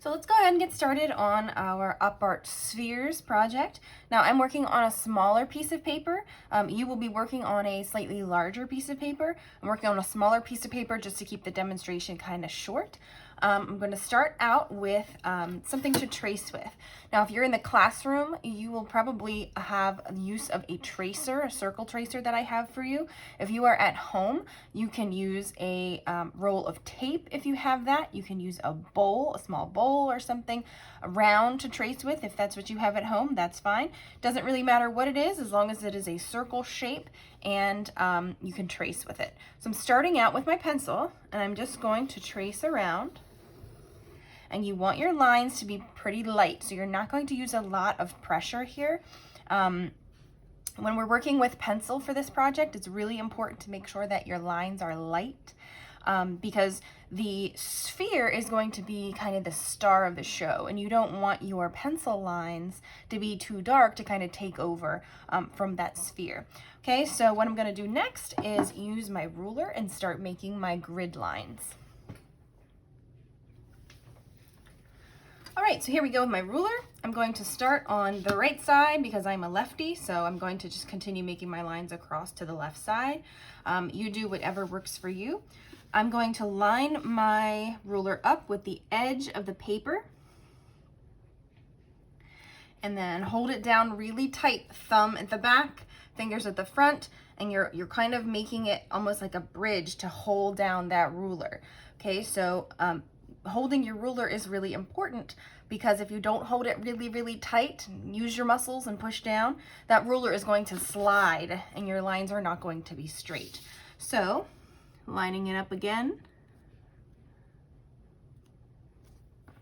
So let's go ahead and get started on our Up Art Spheres project. Now I'm working on a smaller piece of paper. You will be working on a slightly larger piece of paper. I'm working on a smaller piece of paper just to keep the demonstration kind of short. I'm going to start out with something to trace with. Now if you're in the classroom, you will probably have use of a tracer, a circle tracer that I have for you. If you are at home, you can use a roll of tape if you have that. You can use a bowl, a small bowl or something round to trace with. If that's what you have at home, that's fine. Doesn't really matter what it is as long as it is a circle shape and you can trace with it. So I'm starting out with my pencil and I'm just going to trace around. And you want your lines to be pretty light, so you're not going to use a lot of pressure here. When we're working with pencil for this project, it's really important to make sure that your lines are light because the sphere is going to be kind of the star of the show, and you don't want your pencil lines to be too dark to kind of take over from that sphere. Okay, so what I'm going to do next is use my ruler and start making my grid lines. All right, so here we go with my ruler. I'm going to start on the right side because I'm a lefty, so I'm going to just continue making my lines across to the left side. You do whatever works for you. I'm going to line my ruler up with the edge of the paper and then hold it down really tight, thumb at the back, fingers at the front, and you're kind of making it almost like a bridge to hold down that ruler. Okay, so holding your ruler is really important because if you don't hold it really tight, use your muscles and push down, that ruler is going to slide and your lines are not going to be straight. So lining it up again,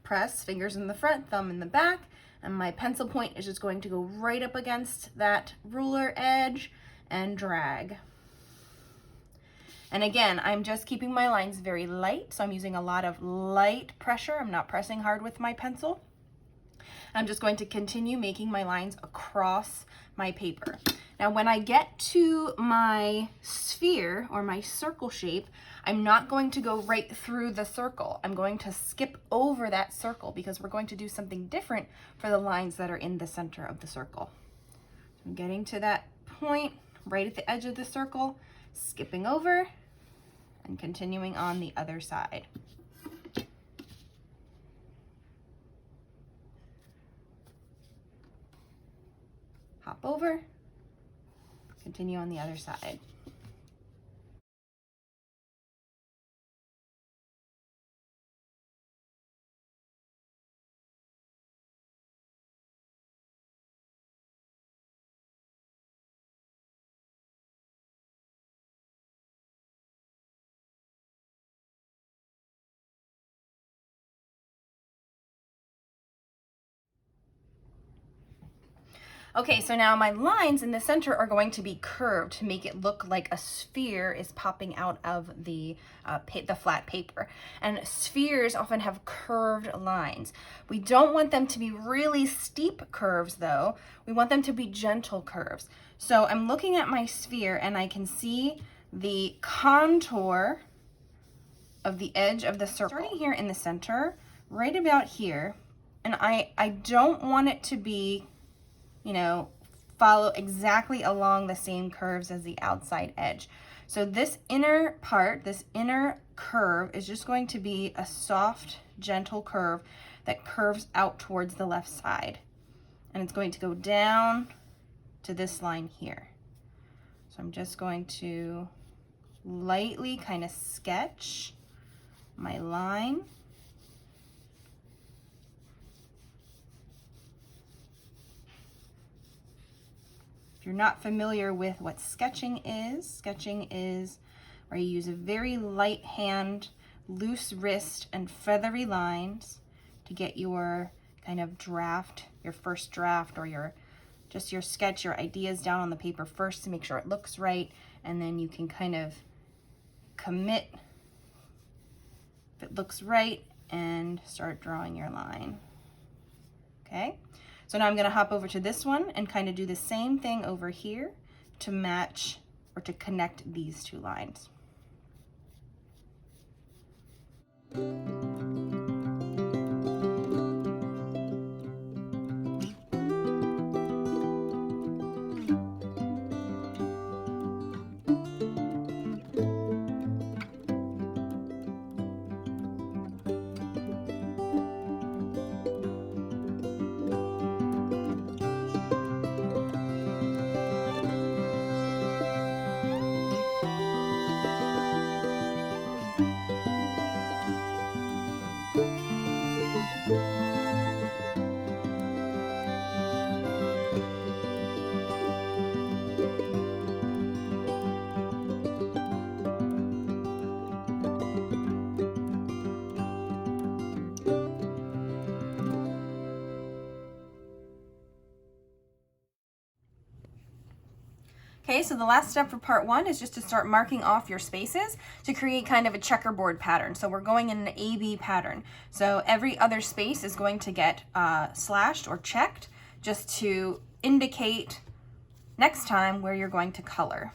press, fingers in the front, thumb in the back, and my pencil point is just going to go right up against that ruler edge and drag. And again, I'm just keeping my lines very light, so I'm using a lot of light pressure. I'm not pressing hard with my pencil. I'm just going to continue making my lines across my paper. Now, when I get to my sphere or my circle shape, I'm not going to go right through the circle. I'm going to skip over that circle because we're going to do something different for the lines that are in the center of the circle. I'm getting to that point right at the edge of the circle, skipping over, and continuing on the other side. Hop over, continue on the other side. Okay, so now my lines in the center are going to be curved to make it look like a sphere is popping out of the flat paper. And spheres often have curved lines. We don't want them to be really steep curves though. We want them to be gentle curves. So I'm looking at my sphere and I can see the contour of the edge of the circle. Starting here in the center, right about here, and I don't want it to be, you know, follow exactly along the same curves as the outside edge. So this inner part, this inner curve is just going to be a soft, gentle curve that curves out towards the left side. And it's going to go down to this line here. So I'm just going to lightly kind of sketch my line. If you're not familiar with what sketching is where you use a very light hand, loose wrist, and feathery lines to get your kind of draft, your first draft, or your sketch, your ideas down on the paper first to make sure it looks right, and then you can kind of commit if it looks right and start drawing your line. Okay? So now I'm going to hop over to this one and kind of do the same thing over here to match or to connect these two lines. Okay, so the last step for part 1 is just to start marking off your spaces to create kind of a checkerboard pattern. So we're going in an AB pattern. So every other space is going to get slashed or checked just to indicate next time where you're going to color.